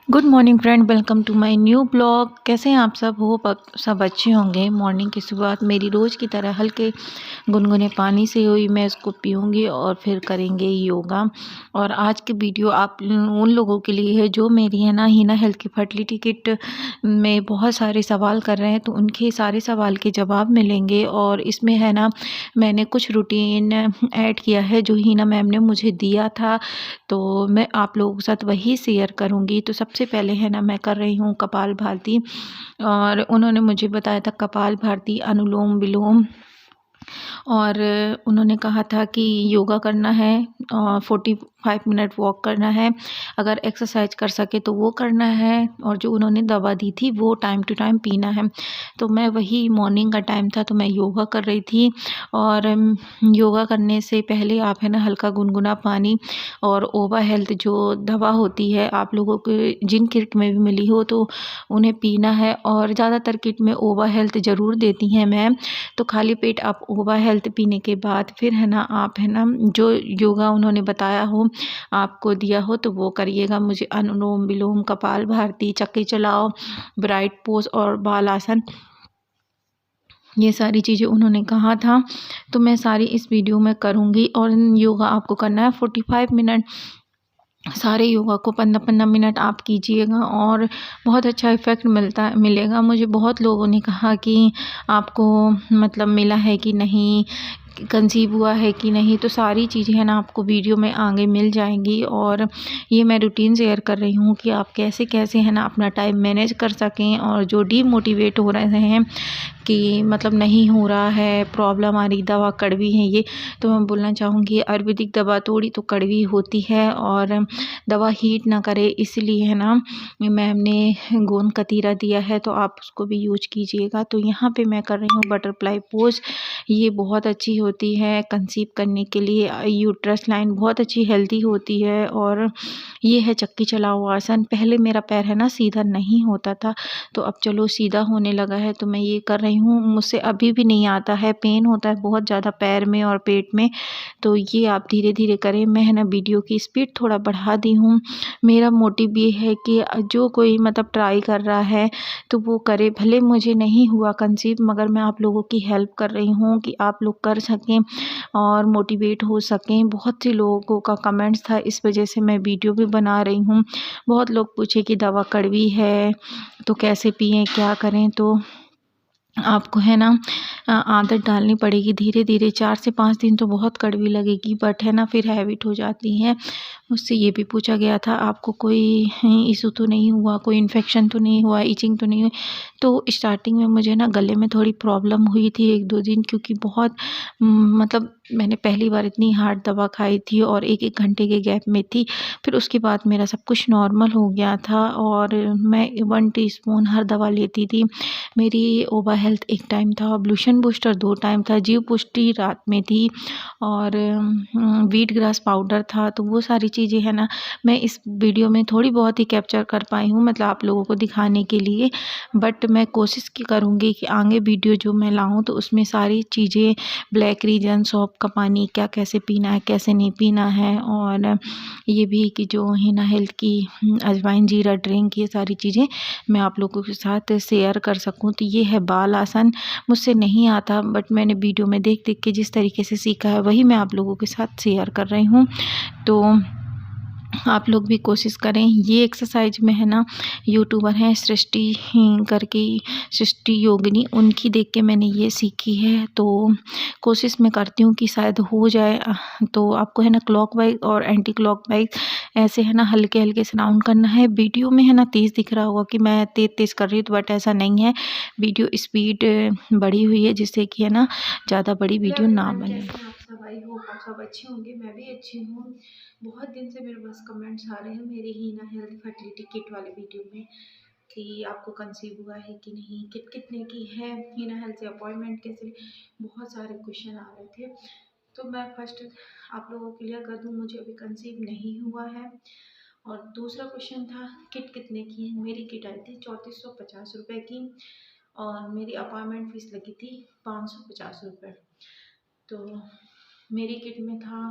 Good morning friend, welcome to my new blog. कैसे हैं आप सब? होप आप सब अच्छे होंगे। मॉर्निंग की शुरुआत मेरी रोज़ की तरह हल्के गुनगुने पानी से हुई। मैं इसको पीऊँगी और फिर करेंगे योगा। और आज की वीडियो आप उन लोगों के लिए है जो मेरी है ना हीना हेल्थ की फर्टिलिटी किट में बहुत सारे सवाल कर रहे हैं, तो उनके सारे सवाल के जवाब मिलेंगे। और इसमें है ना मैंने कुछ रूटीन ऐड किया है जो हीना मैम ने मुझे दिया था, तो मैं आप लोगों के साथ वही शेयर करूँगी। तो सबसे पहले है ना मैं कर रही हूँ कपालभाति, और उन्होंने मुझे बताया था कपालभाति, अनुलोम विलोम, और उन्होंने कहा था कि योगा करना है और 45 मिनट वॉक करना है। अगर एक्सरसाइज कर सके तो वो करना है, और जो उन्होंने दवा दी थी वो टाइम टू टाइम पीना है। तो मैं वही मॉर्निंग का टाइम था तो मैं योगा कर रही थी। और योगा करने से पहले आप है ना हल्का गुनगुना पानी और ओवा हेल्थ जो दवा होती है, आप लोगों के जिन किट में भी मिली हो तो उन्हें पीना है। और ज़्यादातर किट में ओवा हेल्थ ज़रूर देती हैं मैम। तो खाली पेट आप ओवा हेल्थ पीने के बाद फिर है ना आप है ना जो योगा उन्होंने बताया हो, आपको दिया हो, तो वो करिएगा। मुझे अनुलोम विलोम, कपालभाति, चक्की चलाओ, ब्राइट पोज और बाल आसन, ये सारी चीज़ें उन्होंने कहा था। तो मैं सारी इस वीडियो में करूँगी। और योगा आपको करना है 45 मिनट। सारे योगा को 15-15 मिनट आप कीजिएगा और बहुत अच्छा इफ़ेक्ट मिलेगा। मुझे बहुत लोगों ने कहा कि आपको मतलब मिला है कि नहीं, कंसीव हुआ है कि नहीं, तो सारी चीज़ें हैं ना आपको वीडियो में आगे मिल जाएंगी। और ये मैं रूटीन शेयर कर रही हूँ कि आप कैसे कैसे है ना अपना टाइम मैनेज कर सकें। और जो डीमोटिवेट हो रहे हैं कि मतलब नहीं हो रहा है, प्रॉब्लम आ रही, दवा कड़वी है ये, तो मैं बोलना चाहूँगी आयुर्वेदिक दवा थोड़ी तो कड़वी होती है और दवा हीट ना करे, इसलिए है ना मैम ने गोंद कतीरा दिया है, तो आप उसको भी यूज कीजिएगा। तो यहाँ पे मैं कर रही हूँ बटरफ्लाई पोज। ये बहुत अच्छी होती है कंसीव करने के लिए। यूट्रस लाइन बहुत अच्छी हेल्दी होती है। और ये है चक्की चलाओ आसन। पहले मेरा पैर है ना सीधा नहीं होता था, तो अब चलो सीधा होने लगा है, तो मैं ये कर रही हूँ। मुझसे अभी भी नहीं आता है, पेन होता है बहुत ज़्यादा पैर में और पेट में। तो ये आप धीरे धीरे करें। मैं है ना वीडियो की स्पीड थोड़ा बढ़ा दी हूँ। मेरा मोटिव ये है कि जो कोई मतलब ट्राई कर रहा है तो वो करे। भले मुझे नहीं हुआ कंसीव, मगर मैं आप लोगों की हेल्प कर रही हूँ कि आप लोग कर सकें और मोटिवेट हो सकें। बहुत से लोगों का कमेंट्स था, इस वजह से मैं वीडियो भी बना रही हूँ। बहुत लोग पूछे कि दवा कड़वी है तो कैसे पिएं, क्या करें। तो आपको है ना आदत डालनी पड़ेगी धीरे धीरे। 4 से 5 दिन तो बहुत कड़वी लगेगी, बट है ना फिर हैबिट हो जाती है। मुझसे ये भी पूछा गया था आपको कोई इशू तो नहीं हुआ, कोई इन्फेक्शन तो नहीं हुआ, इचिंग तो नहीं हुई। तो स्टार्टिंग में मुझे ना गले में थोड़ी प्रॉब्लम हुई थी 1-2 दिन, क्योंकि बहुत मतलब मैंने पहली बार इतनी हार्ड दवा खाई थी और 1-1 घंटे के गैप में थी। फिर उसके बाद मेरा सब कुछ नॉर्मल हो गया था और मैं 1 टीस्पून हर दवा लेती थी। मेरी ओवा हेल्थ 1 टाइम था, ब्लूशन बूस्टर 2 टाइम था, जीव पुष्टि रात में थी, और व्हीट ग्रास पाउडर था। तो वो सारी चीज़ें है ना मैं इस वीडियो में थोड़ी बहुत ही कैप्चर कर पाई हूँ, मतलब आप लोगों को दिखाने के लिए। बट मैं कोशिश की करूँगी कि आगे वीडियो जो मैं लाऊँ तो उसमें सारी चीज़ें, ब्लैक रीजन, सौंफ का पानी क्या कैसे पीना है, कैसे नहीं पीना है, और ये भी कि जो हीना हेल्थ की अजवाइन जीरा ड्रिंक, ये सारी चीज़ें मैं आप लोगों के साथ शेयर कर सकूँ। तो ये है बाल आसन। मुझसे नहीं आता, बट मैंने वीडियो में देख देख के जिस तरीके से सीखा है वही मैं आप लोगों के साथ शेयर कर रही हूँ। तो आप लोग भी कोशिश करें। ये एक्सरसाइज में है ना यूट्यूबर हैं सृष्टि करके, सृष्टि योगिनी, उनकी देख के मैंने ये सीखी है। तो कोशिश मैं करती हूँ कि शायद हो जाए। तो आपको है ना क्लॉकवाइज और एंटी क्लॉकवाइज ऐसे है ना हल्के हल्के से राउंड करना है। वीडियो में है ना तेज़ दिख रहा होगा कि मैं तेज़ तेज़ कर रही हूँ, बट ऐसा नहीं है। वीडियो स्पीड बढ़ी हुई है जिससे कि है ना ज़्यादा बड़ी वीडियो ना बने। आप सब, आई होप आप सब अच्छे होंगे, मैं भी अच्छी हूँ। बहुत दिन से मेरे पास कमेंट्स आ रहे हैं मेरी हीना हेल्थ फर्टिलिटी किट वाले वीडियो में कि आपको कंसीव हुआ है कि नहीं, किट कितने की है, हीना हेल्थ से अपॉइंटमेंट कैसे, बहुत सारे क्वेश्चन आ रहे थे। तो मैं फर्स्ट आप लोगों को क्लियर कर दूँ, मुझे अभी कंसीव नहीं हुआ है। और दूसरा क्वेश्चन था किट कितने की है। मेरी किट आई थी 3450 रुपये की, और मेरी अपॉइंटमेंट फ़ीस लगी थी 550 रुपये। तो मेरी किट में था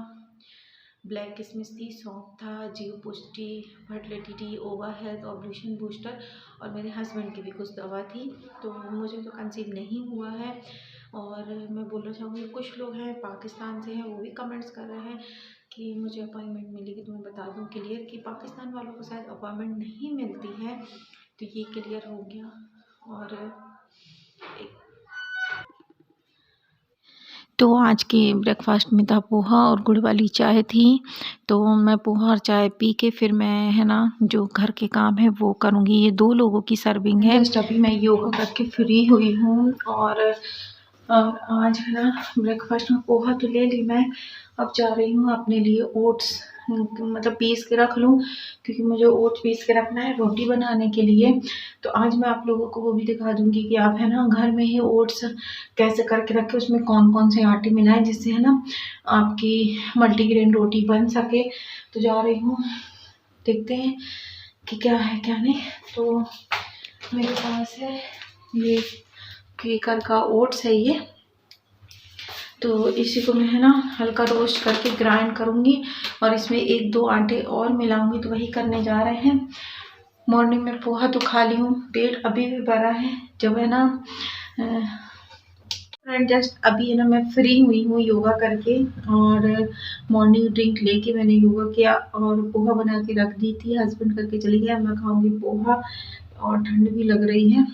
ब्लैक किशमिश थी, सौंफ था, जीव पुष्टि, फर्टिलिटी, ओवा हेल्थ, ओवुलेशन बूस्टर और मेरे हस्बैंड की भी कुछ दवा थी। तो मुझे तो कंसीव नहीं हुआ है। और मैं बोलना चाहूँगी, कुछ लोग हैं पाकिस्तान से हैं, वो भी कमेंट्स कर रहे हैं कि मुझे अपॉइंटमेंट मिलेगी। तो मैं बता दूँ क्लियर कि पाकिस्तान वालों को शायद अपॉइंटमेंट नहीं मिलती है, तो ये क्लियर हो गया। और एक तो आज के ब्रेकफास्ट में था पोहा और गुड़ वाली चाय थी। तो मैं पोहा और चाय पी के फिर मैं है ना जो घर के काम है वो करूँगी। ये 2 लोगों की सर्विंग है। जस्ट अभी मैं योगा करके फ्री हुई हूँ और आज है ना ब्रेकफास्ट में पोहा तो ले ली मैं। अब जा रही हूँ अपने लिए ओट्स मतलब पीस के रख लूँ, क्योंकि मुझे ओट्स पीस के रखना है रोटी बनाने के लिए। तो आज मैं आप लोगों को वो भी दिखा दूँगी कि आप है ना घर में ही ओट्स कैसे करके रखें, उसमें कौन कौन से आटे मिलाएं जिससे है ना आपकी मल्टीग्रेन रोटी बन सके। तो जा रही हूँ, देखते हैं कि क्या है क्या नहीं। तो मेरे पास है ये क्विकर का ओट्स है ये, तो इसी को मैं है ना हल्का रोस्ट करके ग्राइंड करूँगी और इसमें 1-2 आटे और मिलाऊंगी। तो वही करने जा रहे हैं। मॉर्निंग में पोहा तो खा ली हूँ, पेट अभी भी भरा है। जब है ना फ्रेंड जस्ट अभी है ना मैं फ्री हुई हूँ योगा करके और मॉर्निंग ड्रिंक लेके मैंने योगा किया और पोहा बना के रख दी थी। हस्बैंड करके चली गया, मैं खाऊंगी पोहा और ठंड भी लग रही है।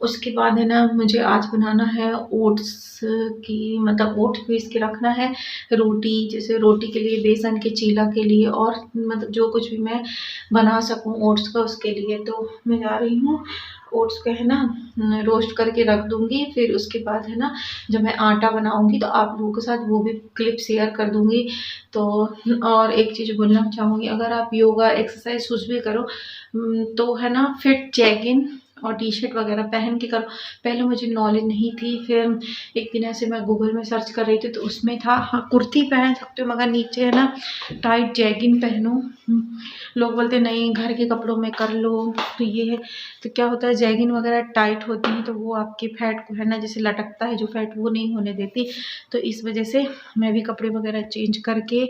उसके बाद है ना मुझे आज बनाना है ओट्स की, मतलब ओट्स पीस के रखना है। रोटी, जैसे रोटी के लिए, बेसन के चीला के लिए और मतलब जो कुछ भी मैं बना सकूं ओट्स का उसके लिए। तो मैं जा रही हूँ ओट्स को है ना रोस्ट करके रख दूंगी। फिर उसके बाद है ना जब मैं आटा बनाऊंगी तो आप लोगों के साथ वो भी क्लिप शेयर कर दूंगी। तो और एक चीज़ बोलना चाहूँगी, अगर आप योगा एक्सरसाइज कुछ भी करो तो है ना फिट जैगिन और टी शर्ट वगैरह पहन के करो। पहले मुझे नॉलेज नहीं थी, फिर एक दिन ऐसे मैं गूगल में सर्च कर रही थी तो उसमें था हाँ कुर्ती पहन सकते हो मगर नीचे है ना टाइट जैगिन पहनो। लोग बोलते नहीं घर के कपड़ों में कर लो। तो ये है, तो क्या होता है जैगिन वगैरह टाइट होती है तो वो आपके फैट को है ना जैसे लटकता है जो फैट वो नहीं होने देती। तो इस वजह से मैं भी कपड़े वगैरह चेंज करके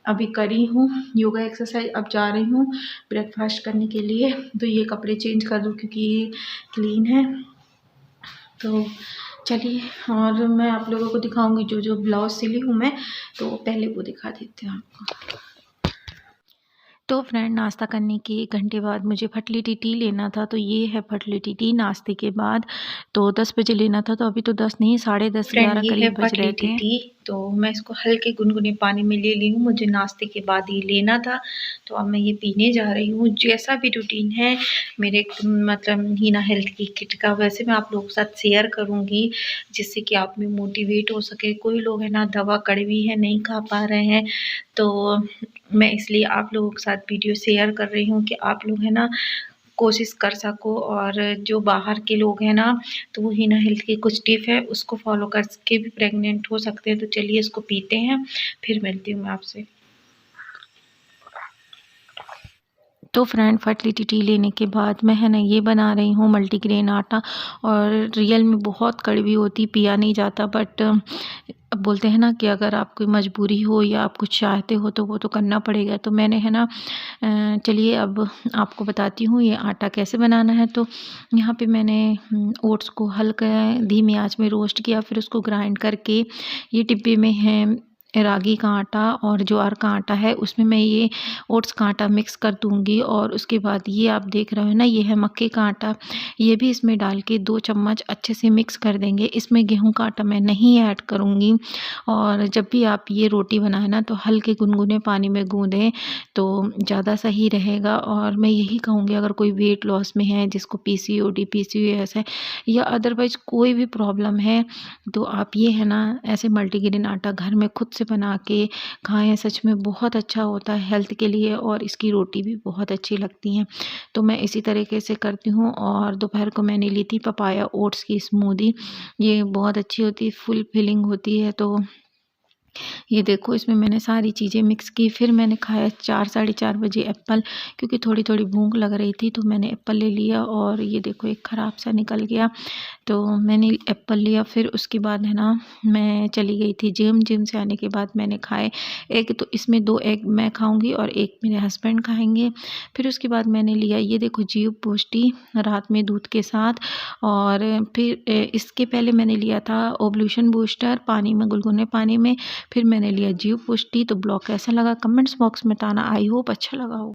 अभी करी हूँ योगा एक्सरसाइज। अब जा रही हूँ ब्रेकफास्ट करने के लिए। तो ये कपड़े चेंज कर दूँ क्योंकि ये क्लीन है। तो चलिए, और मैं आप लोगों को दिखाऊंगी जो जो ब्लाउज सिली हूँ मैं, तो पहले वो दिखा देती हूँ आपको। तो फ्रेंड नाश्ता करने के 1 घंटे बाद मुझे फर्टिलिटी टी लेना था। तो ये है फर्टिलिटी टी नाश्ते के बाद। तो 10 बजे लेना था, तो अभी तो 10 नहीं 10:30 11 करीब बज रहे थे। तो मैं इसको हल्के गुनगुने पानी में ले ली हूँ, मुझे नाश्ते के बाद ही लेना था। तो अब मैं ये पीने जा रही हूँ। जैसा भी रूटीन है मेरे मतलब हीना हेल्थ की किट का, वैसे मैं आप लोगों के साथ शेयर करूँगी जिससे कि आप में मोटिवेट हो सके। कोई लोग है ना दवा कड़वी है नहीं खा पा रहे हैं, तो मैं इसलिए आप लोगों के साथ वीडियो शेयर कर रही हूँ कि आप लोग है ना कोशिश कर सको। और जो बाहर के लोग हैं ना तो वो हीना हेल्थ की कुछ टिप है उसको फॉलो करके भी प्रेग्नेंट हो सकते हैं। तो चलिए इसको पीते हैं, फिर मिलती हूँ मैं आपसे। तो फ्रेंड फर्टिलिटी टी लेने के बाद मैं है ना ये बना रही हूँ मल्टीग्रेन आटा। और रियल में बहुत कड़वी होती, पिया नहीं जाता, बट अब बोलते हैं ना कि अगर आपकी मजबूरी हो या आप कुछ चाहते हो तो वो तो करना पड़ेगा। तो मैंने है ना चलिए अब आपको बताती हूँ ये आटा कैसे बनाना है। तो यहाँ पे मैंने ओट्स को हल्का धीमी आंच में रोस्ट किया, फिर उसको ग्राइंड करके ये डिब्बे में है रागी का आटा और ज्वार का आटा है, उसमें मैं ये ओट्स का आटा मिक्स कर दूँगी। और उसके बाद ये आप देख रहे हो ना ये है मक्के का आटा, ये भी इसमें डाल के 2 चम्मच अच्छे से मिक्स कर देंगे। इसमें गेहूं का आटा मैं नहीं ऐड करूँगी। और जब भी आप ये रोटी बनाएं ना तो हल्के गुनगुने पानी में गूँदें तो ज़्यादा सही रहेगा। और मैं यही कहूँगी अगर कोई वेट लॉस में है, जिसको पीसीओडी पीसीओएस है या अदरवाइज़ कोई भी प्रॉब्लम है, तो आप ये है ना ऐसे मल्टीग्रेन आटा घर में खुद से बना के खाएं। सच में बहुत अच्छा होता है हेल्थ के लिए और इसकी रोटी भी बहुत अच्छी लगती हैं। तो मैं इसी तरीके से करती हूँ। और दोपहर को मैंने ली थी पपाया ओट्स की स्मूदी, ये बहुत अच्छी होती है, फुल फिलिंग होती है। तो ये देखो इसमें मैंने सारी चीज़ें मिक्स की। फिर मैंने खाया 4 साढ़े 4 बजे एप्पल, क्योंकि थोड़ी-थोड़ी भूख लग रही थी, तो मैंने एप्पल ले लिया और ये देखो एक ख़राब सा निकल गया। तो मैंने एप्पल लिया, फिर उसके बाद है ना मैं चली गई थी जिम। जिम से आने के बाद मैंने खाए एग, तो इसमें 2 एग मैं खाऊँगी और 1 मेरे हस्बैंड खाएँगे। फिर उसके बाद मैंने लिया ये देखो जीव पुष्टि रात में दूध के साथ। और फिर इसके पहले मैंने लिया था ओवल्यूशन बूस्टर पानी में, गुनगुने पानी में। फिर मैंने लिया जीव पुष्टि। तो ब्लॉग कैसा लगा कमेंट्स बॉक्स में बताना। आई होप अच्छा लगा हो।